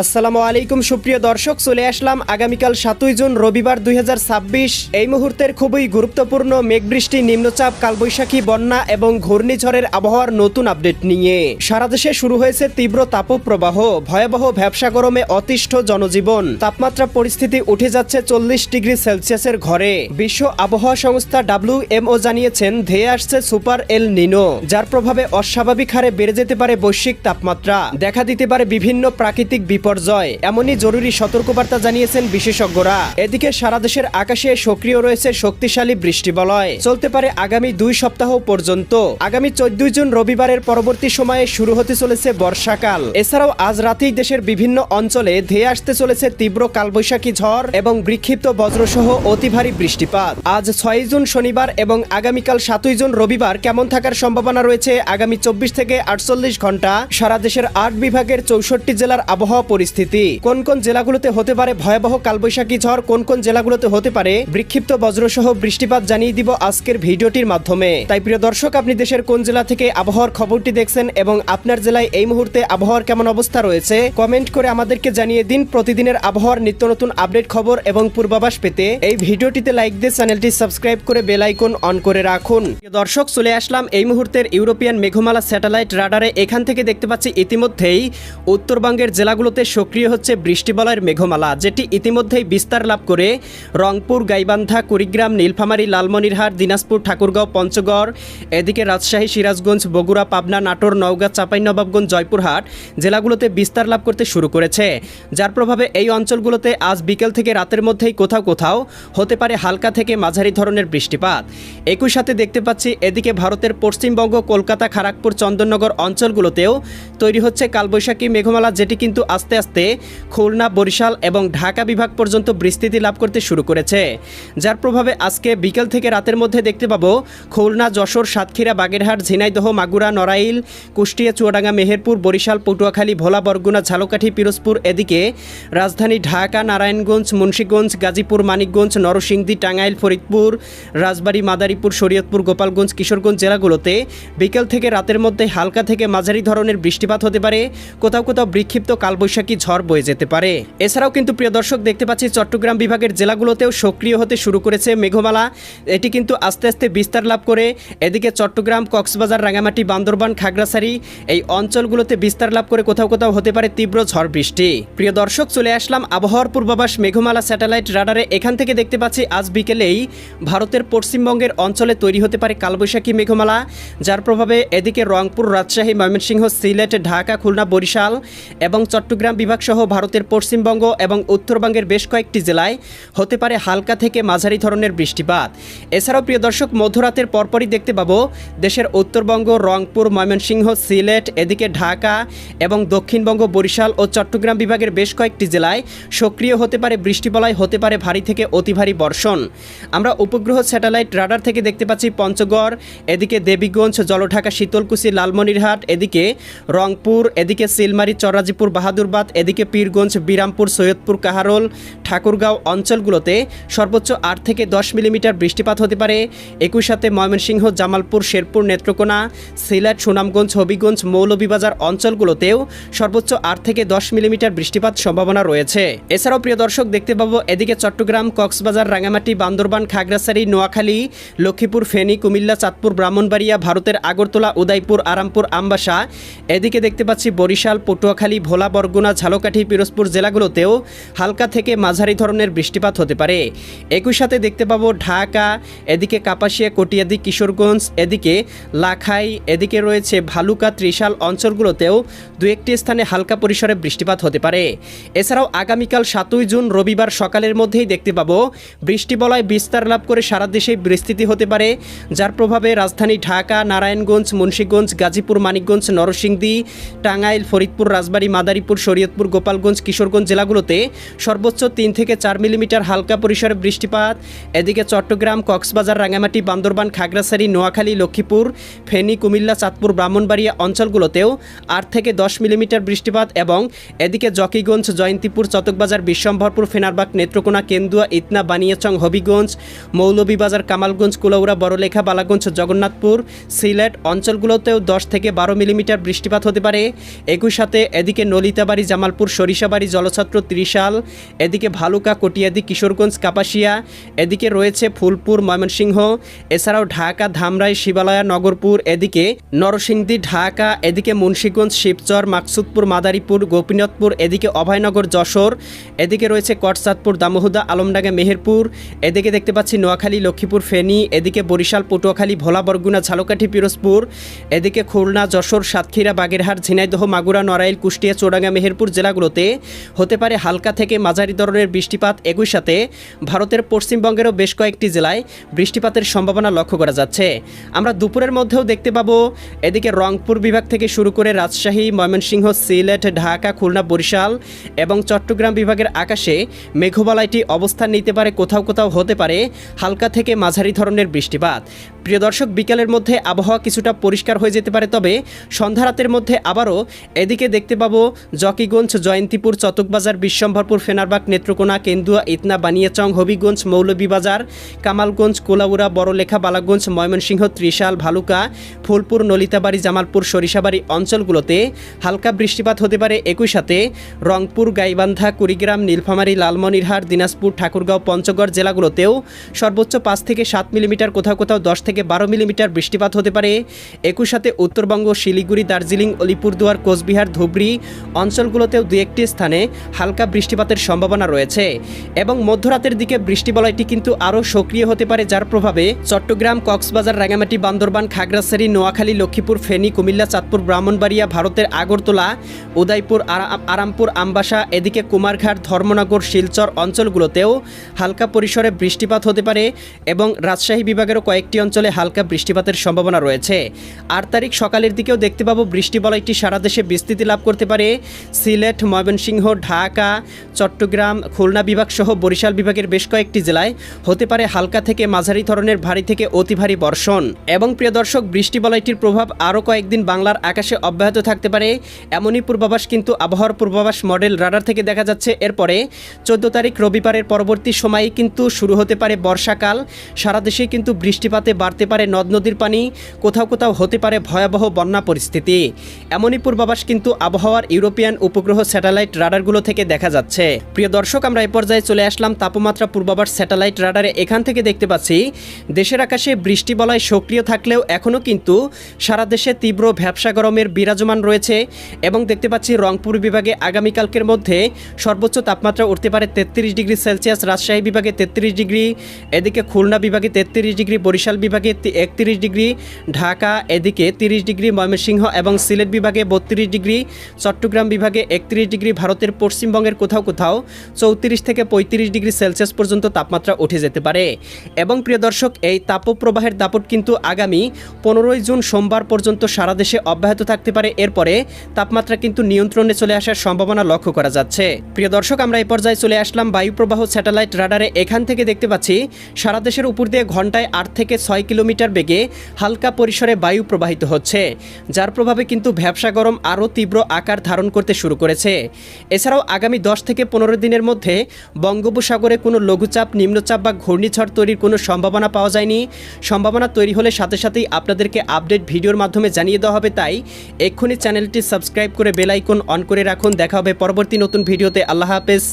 আসসালামু আলাইকুম সুপ্রিয় দর্শক, চলে আসলাম আগামীকাল 7 জুন রবিবার 2026 এই মুহূর্তের খুবই গুরুত্বপূর্ণ মেঘবৃষ্টি, নিম্নচাপ, কালবৈশাখী, বন্যা এবং ঘূর্ণিঝড়ের আবহাওয়ার নতুন আপডেট নিয়ে। সারা দেশে শুরু হয়েছে তীব্র তাপপ্রবাহ, ভয়াবহ ভ্যাপসা গরমে অতিষ্ঠ জনজীবন। তাপমাত্রা পরিস্থিতি উঠে যাচ্ছে 40 ডিগ্রি সেলসিয়াসের ঘরে। বিশ্ব আবহাওয়া সংস্থা WMO জানিয়েছেন ধেয়ে আসছে সুপার এল নিনো, যার প্রভাবে অস্বাভাবিক হারে বেড়ে যেতে পারে বৈশ্বিক তাপমাত্রা, দেখা দিতে পারে বিভিন্ন প্রাকৃতিক বিপর্যয়। এমনই জরুরি সতর্কবার্তা জানিয়েছেন বিশেষজ্ঞরা। এদিকে সারা দেশের আকাশে সক্রিয় রয়েছে শক্তিশালী বৃষ্টিবলয়, চলতে পারে আগামী 2 সপ্তাহ পর্যন্ত। আগামী 14 জুন রবিবারের পরবর্তী সময়ে শুরু হতে চলেছে বর্ষাকাল। এছাড়াও আজ রাতেই দেশের বিভিন্ন অঞ্চলে ধেয়ে আসতে চলেছে তীব্র কালবৈশাখী ঝড় এবং বিক্ষিপ্ত বজ্রসহ অতি ভারী বৃষ্টিপাত। আজ 6 জুন শনিবার এবং আগামীকাল 7 জুন রবিবার কেমন থাকার সম্ভাবনা রয়েছে আগামী 24 থেকে 48 ঘন্টা সারা দেশের 8 বিভাগের 64 জেলার আবহাওয়া পরিস্থিতি। কোন কোন জেলাগুলোতে হতে পারে ভয়াবহ কালবৈশাখী ঝড়, কোন কোন জেলাগুলোতে হতে পারে বিক্ষিপ্ত বজ্রসহ বৃষ্টিপাত জানিয়ে দিব আজকের ভিডিওটির মাধ্যমে। তাই প্রিয় দর্শক, আপনি দেশের কোন জেলা থেকে আবহাওয়ার খবরটি দেখছেন এবং আপনার জেলায় এই মুহূর্তে আবহাওয়ার কেমন অবস্থা রয়েছে কমেন্ট করে আমাদেরকে জানিয়ে দিন। প্রতিদিনের আবহাওয়ার নিত্য নতুন আপডেট খবর এবং পূর্বাভাস পেতে এই ভিডিওটিতে লাইক দিয়ে চ্যানেলটি সাবস্ক্রাইব করে বেল আইকন অন করে রাখুন। প্রিয় দর্শক, চলে আসলাম এই মুহূর্তের ইউরোপিয়ান মেঘমালা স্যাটেলাইট রাডারে। এখান থেকে দেখতে পাচ্ছি ইতিমধ্যেই উত্তরবঙ্গের জেলাগুলোতে সক্রিয় হচ্ছে বৃষ্টিবলয়ের মেঘমালা, যেটি ইতিমধ্যেই বিস্তার লাভ করে রংপুর, গাইবান্ধা, কুড়িগ্রাম, নীলফামারী, লালমনিরহাট, দিনাজপুর, ঠাকুরগাঁও, পঞ্চগড়, এদিকে রাজশাহী, সিরাজগঞ্জ, বগুড়া, পাবনা, নাটোর, নওগাঁ, চাঁপাইনবাবগঞ্জ, জয়পুরহাট জেলাগুলোতে বিস্তার লাভ করতে শুরু করেছে, যার প্রভাবে এই অঞ্চলগুলোতে আজ বিকেল থেকে রাতের মধ্যেই কোথাও কোথাও হতে পারে হালকা থেকে মাঝারি ধরনের বৃষ্টিপাত। একই সাথে দেখতে পাচ্ছি এদিকে ভারতের পশ্চিমবঙ্গ, কলকাতা, খড়গপুর, চন্দননগর অঞ্চলগুলোতেও তৈরি হচ্ছে কালবৈশাখী মেঘমালা, যেটি কিন্তু আস্তে আস্তে খুলনা, বরিশাল এবং ঢাকা বিভাগ পর্যন্ত বিস্তৃতি লাভ করতে শুরু করেছে, যার প্রভাবে আজকে বিকেল থেকে রাতের মধ্যে দেখতে পাবো খুলনা, যশোর, সাতক্ষীরা, বাগেরহাট, ঝিনাইদহ, মাগুরা, নড়াইল, কুষ্টিয়া, চুয়াডাঙ্গা, মেহেরপুর, বরিশাল, পটুয়াখালী, ভোলা, বরগুনা, ঝালকাঠি, পিরোজপুর, এদিকে রাজধানী ঢাকা, নারায়ণগঞ্জ, মুন্সিগঞ্জ, গাজীপুর, মানিকগঞ্জ, নরসিংদী, টাঙ্গাইল, ফরিদপুর, রাজবাড়ী, মাদারীপুর, শরীয়তপুর, গোপালগঞ্জ, কিশোরগঞ্জ জেলাগুলোতে বিকেল থেকে রাতের মধ্যে হালকা থেকে মাঝারি ধরনের বৃষ্টিপাত হতে পারে, কোথাও কোথাও বিক্ষিপ্ত কালবৈশাখী ঝড় বয়ে যেতে পারে। এছাড়াও কিন্তু প্রিয় দর্শক দেখতে পাচ্ছি চট্টগ্রাম বিভাগের জেলাগুলোতেও সক্রিয় হতে শুরু করেছে মেঘমালা। এটি কিন্তু আস্তে আস্তে বিস্তার লাভ করে এদিকে চট্টগ্রাম, কক্সবাজার, রাঙামাটি, বান্দরবান, খাগড়াছড়ি এই অঞ্চলগুলোতে বিস্তার লাভ করে কোথাও কোথাও হতে পারে তীব্র ঝড় বৃষ্টি। প্রিয় দর্শক, চলে আসলাম আবহাওয়ার পূর্বাভাস মেঘমালা স্যাটেলাইট রাডারে। এখান থেকে দেখতে পাচ্ছি আজ বিকেলেই ভারতের পশ্চিমবঙ্গের অঞ্চলে তৈরি হতে পারে কালবৈশাখী মেঘমালা, যার প্রভাবে এদিকে রংপুর, রাজশাহী, ময়মনসিংহ, সিলেট, ঢাকা, খুলনা, বরিশাল এবং চট্টগ্রাম বিভাগ সহ ভারতের পশ্চিমবঙ্গ এবং উত্তরবঙ্গের বেশ কয়েকটি জেলায় হতে পারে হালকা থেকে মাঝারি ধরনের বৃষ্টিপাত। এছাড়াও প্রিয় দর্শক, মধ্যরাতের পরপরই দেখতে পাবো দেশের উত্তরবঙ্গ, রংপুর, ময়মনসিংহ, সিলেট, এদিকে ঢাকা এবং দক্ষিণবঙ্গ, বরিশাল ও চট্টগ্রাম বিভাগের বেশ কয়েকটি জেলায় সক্রিয় হতে পারে বৃষ্টিবলয়, হতে পারে ভারী থেকে অতি ভারী বর্ষণ। আমরা উপগ্রহ স্যাটেলাইট রাডার থেকে দেখতে পাচ্ছি পঞ্চগড়, এদিকে দেবীগঞ্জ, জলঢাকা, শীতলকুচি, লালমনিরহাট, এদিকে রংপুর, এদিকে সিলমারি, চরাজিপুর, বাহাদুরবাদ, এদিকে পীরগঞ্জ, বিরামপুর, সৈয়দপুর, কাহারোল, ঠাকুরগাঁও অঞ্চলগুলোতে সর্বোচ্চ 8 থেকে 10 মিলিমিটার বৃষ্টিপাত হতে পারে। একই সাথে ময়মনসিংহ, জামালপুর, শেরপুর, নেত্রকোনা, সিলেট, সুনামগঞ্জ, হবিগঞ্জ, মৌলভীবাজার অঞ্চলগুলোতেও সর্বোচ্চ 8 থেকে 10 মিলিমিটার বৃষ্টিপাত সম্ভাবনা রয়েছে। এছাড়াও প্রিয় দর্শক দেখতে পাবো এদিকে চট্টগ্রাম, কক্সবাজার, রাঙামাটি, বান্দরবান, খাগড়াছড়ি, নোয়াখালী, লক্ষ্মীপুর, ফেনী, কুমিল্লা, চাঁদপুর, ব্রাহ্মণবাড়িয়া, ভারতের আগরতলা, উদয়পুর, আরামপুর, আমবাসা, এদিকে দেখতে পাচ্ছি বরিশাল, পটুয়াখালী, ভোলা, বরগুনা, ঝালকাঠি, পিরোজপুর জেলাগুলোতেও হালকা থেকে মাঝারি ধরনের বৃষ্টিপাত হতে পারে। একই সাথে দেখতে পাবো ঢাকা, এদিকে কাপাসিয়া, কটিয়াদি, কিশোরগঞ্জ, এদিকে লাখাই, এদিকে রয়েছে ভালুকা, ত্রিশাল অঞ্চলগুলোতেও দু একটি স্থানে হালকা পরিসরে বৃষ্টিপাত হতে পারে। এছাড়াও আগামীকাল 7 জুন রবিবার সকালের মধ্যেই দেখতে পাবো বৃষ্টিবলয় বিস্তার লাভ করে সারা দেশে বিস্তৃতি হতে পারে, যার প্রভাবে রাজধানী ঢাকা, নারায়ণগঞ্জ, মুন্সিগঞ্জ, গাজীপুর, মানিকগঞ্জ, নরসিংদী, টাঙ্গাইল, ফরিদপুর, রাজবাড়ী, মাদারীপুর, শরীয়তপুর, গোপালগঞ্জ, কিশোরগঞ্জ জেলাগুলোতে সর্বোচ্চ 3 থেকে 4 মিলিমিটার হালকা পরিসরে বৃষ্টিপাত। এদিকে চট্টগ্রাম, কক্সবাজার, রাঙামাটি, বান্দরবান, খাগড়াছড়ি, নোয়াখালী, লক্ষ্মীপুর, ফেনী, কুমিল্লা, চাঁদপুর, ব্রাহ্মণবাড়িয়া অঞ্চলগুলোতেও 8 থেকে 10 মিলিমিটার বৃষ্টিপাত এবং এদিকে জকিগঞ্জ, জয়ন্তীপুর, চতকবাজার, বিশ্বম্ভরপুর, ফেনারবাগ, নেত্রকোনা, কেন্দুয়া, ইতনা, বানিয়াচং, হবিগঞ্জ, মৌলভীবাজার, কামালগঞ্জ, কুলাউড়া, বড়লেখা, বালাগঞ্জ, জগন্নাথপুর, সিলেট অঞ্চলগুলোতেও 10 থেকে 12 মিলিমিটার বৃষ্টিপাত হতে পারে। একই সাথে এদিকে নলিতাবাড়ি জামালপুর সরিষাবাড়ি জলছত্র ত্রিশাল, এদিকে ভালুকা কটিয়াদি কিশোরগঞ্জ কাপাসিয়া, এদিকে রয়েছে ফুলপুর ময়মনসিংহ, এছাড়াও ঢাকা ধামরাই শিবালয়া নগরপুর, এদিকে নরসিংদী ঢাকা, এদিকে মুন্সিগঞ্জ শিবচর মাকসুদপুর মাদারীপুর গোপীনাথপুর, এদিকে অভয়নগর যশোর, এদিকে রয়েছে কটচাঁদপুর দামোহদা আলমডাঙ্গা মেহেরপুর, এদিকে দেখতে পাচ্ছি নোয়াখালী লক্ষ্মীপুর ফেনী, এদিকে বরিশাল পটুয়াখালী ভোলা বরগুনা ঝালকাঠি পিরোজপুর, এদিকে খুলনা যশোর সাতক্ষীরা বাগেরহাট ঝিনাইদহ মাগুরা নড়াইল কুষ্টিয়া চুয়াডাঙ্গা মেহেরপুর জেলাগুলোতে হতে পারে হালকা থেকে মাঝারি ধরনের বৃষ্টিপাত। একই সাথে ভারতের পশ্চিমবঙ্গেরও বেশ কয়েকটি জেলায় বৃষ্টিপাতের সম্ভাবনা লক্ষ্য করা যাচ্ছে। আমরা দুপুরের মধ্যেও দেখতে পাবো এদিকে রংপুর বিভাগ থেকে শুরু করে রাজশাহী, ময়মনসিংহ, সিলেট, ঢাকা, খুলনা, বরিশাল এবং চট্টগ্রাম বিভাগের আকাশে মেঘবালাইটি অবস্থান নিতে পারে, কোথাও কোথাও হতে পারে হালকা থেকে মাঝারি ধরনের বৃষ্টিপাত। প্রিয় দর্শক, বিকালের মধ্যে আবহাওয়া কিছুটা পরিষ্কার হয়ে যেতে পারে, তবে সন্ধ্যা রাতের মধ্যে আবারও এদিকে দেখতে পাবো জকিগঞ্জ, জয়ন্তীপুর, চতকবাজার, বিশ্বম্ভরপুর, ফেনারবাগ, নেত্রকোনা, কেন্দুয়া, ইতনা, বানিয়াচং, হবিগঞ্জ, মৌলভীবাজার, কামালগঞ্জ, কোলাউড়া, বড়লেখা, বালাগঞ্জ, ময়মনসিংহ, ত্রিশাল, ভালুকা, ফুলপুর, নলিতাবাড়ি, জামালপুর, সরিষাবাড়ি অঞ্চলগুলোতে হালকা বৃষ্টিপাত হতে পারে। একই সাথে রংপুর, গাইবান্ধা, কুড়িগ্রাম, নীলফামারী, লালমনিরহাট, দিনাজপুর, ঠাকুরগাঁও, পঞ্চগড় জেলাগুলোতেও সর্বোচ্চ 5 থেকে 7 মিলিমিটার, কোথাও কোথাও 10 থেকে 12 মিলিমিটার বৃষ্টিপাত হতে পারে। একই সাথে উত্তরবঙ্গ, শিলিগুড়ি, দার্জিলিং, আলিপুরদুয়ার, কোচবিহার, ধুবড়ি অঞ্চলগুলোতেও দু একটি স্থানে হালকা বৃষ্টিপাতের সম্ভাবনা রয়েছে এবং মধ্যরাতের দিকে বৃষ্টিবলয়টি কিন্তু আরও সক্রিয় হতে পারে, যার প্রভাবে চট্টগ্রাম, কক্সবাজার, রাঙামাটি, বান্দরবান, খাগড়াছড়ি, নোয়াখালী, লক্ষ্মীপুর, ফেনী, কুমিল্লা, চাঁদপুর, ব্রাহ্মণবাড়িয়া, ভারতের আগরতলা, উদয়পুর, আরামপুর, আমবাসা, এদিকে কুমারঘাট, ধর্মনগর, শিলচর অঞ্চলগুলোতেও হালকা পরিসরে বৃষ্টিপাত হতে পারে এবং রাজশাহী বিভাগেরও কয়েকটি অঞ্চলে হালকা বৃষ্টিপাতের সম্ভাবনা রয়েছে। 8 তারিখ সকালের দিকেও দেখতে পাবো বৃষ্টিবলয়টি সারা দেশে বিস্তৃতি লাভ করতে পারে। সিলেট, ময়মনসিংহ, ঢাকা, চট্টগ্রাম, খুলনা বিভাগ সহ বরিশাল বিভাগের বেশ কয়েকটি জেলায় হতে পারে হালকা থেকে মাঝারি ধরনের ভারী থেকে অতি ভারী বর্ষণ। এবং প্রিয় দর্শক, বৃষ্টিবলয়টির প্রভাব আরও কয়েকদিন বাংলার আকাশে অব্যাহত থাকতে পারে, এমনই পূর্বাভাস কিন্তু আবহাওয়ার পূর্বাভাস মডেল রাডার থেকে দেখা যাচ্ছে। এরপরে 14 তারিখ রবিবারের পরবর্তী সময়ে কিন্তু শুরু হতে পারে বর্ষাকাল। সারা দেশে কিন্তু বৃষ্টিপাতে বাড়তে পারে নদ নদীর পানি, কোথাও কোথাও হতে পারে ভয়াবহ বন্যা পরিস্থিতি। এমনই পূর্বাভাস কিন্তু আবহাওয়ার ইউরোপিয়ান উপগ্রহ স্যাটেলাইট রাডারগুলো থেকে দেখা যাচ্ছে। প্রিয় দর্শক, আমরা এই পর্যায়ে চলে আসলাম তাপমাত্রা পূর্বাভাস স্যাটেলাইট রাডারে। এখান থেকে দেখতে পাচ্ছি দেশের আকাশে বৃষ্টিবলয় সক্রিয় থাকলেও এখনও কিন্তু সারা দেশে তীব্র ভ্যাপসা গরমের বিরাজমান রয়েছে এবং দেখতে পাচ্ছি রংপুর বিভাগে আগামীকালকের মধ্যে সর্বোচ্চ তাপমাত্রা উঠতে পারে 33 ডিগ্রি সেলসিয়াস, রাজশাহী বিভাগে 33 ডিগ্রি, এদিকে খুলনা বিভাগে 33 ডিগ্রি, বরিশাল বিভাগে 31 ডিগ্রি, ঢাকা এদিকে 30 ডিগ্রি, ময়মনসিংহ এবং সিলেট বিভাগে 32 ডিগ্রি, চট্টগ্রাম বিভাগে 31 ডিগ্রি, ভারতের পশ্চিমবঙ্গের কোথাও কোথাও 34 থেকে 35 ডিগ্রি সেলসিয়াস পর্যন্ত তাপমাত্রা উঠে যেতে পারে। এবং প্রিয় দর্শক, এই তাপপ্রবাহের দাপট কিন্তু আগামী 15 জুন সোমবার পর্যন্ত সারা দেশে অব্যাহত থাকতে পারে। এরপরে তাপমাত্রা কিন্তু নিয়ন্ত্রণে চলে আসার সম্ভাবনা লক্ষ্য করা যাচ্ছে। প্রিয় দর্শক, আমরা এই পর্যায়ে চলে আসলাম বায়ুপ্রবাহ স্যাটেলাইট রাডারে। এখান থেকে দেখতে পাচ্ছি সারা দেশের উপর দিয়ে ঘন্টায় 8 থেকে 6 কিলোমিটার বেগে হালকা পরিসরে বায়ু প্রবাহিত হচ্ছে, যার প্রভাবে কিন্তু ভ্যাপসা গরম আরও তীব্র আকার ধারণ করতে শুরু করেছে। এছাড়াও আগামী 10 থেকে 15 দিনের মধ্যে বঙ্গোপসাগরে কোনো লঘুচাপ, নিম্নচাপ বা ঘূর্ণিঝড় তৈরির কোনো সম্ভাবনা পাওয়া যায়নি। সম্ভাবনা তৈরি হলে সাথে সাথেই আপনাদেরকে আপডেট ভিডিওর মাধ্যমে জানিয়ে দেওয়া হবে, তাই এক্ষুনি চ্যানেলটি সাবস্ক্রাইব করে বেল আইকন অন করে রাখুন। দেখা হবে পরবর্তী নতুন ভিডিওতে। আল্লাহ হাফেজ।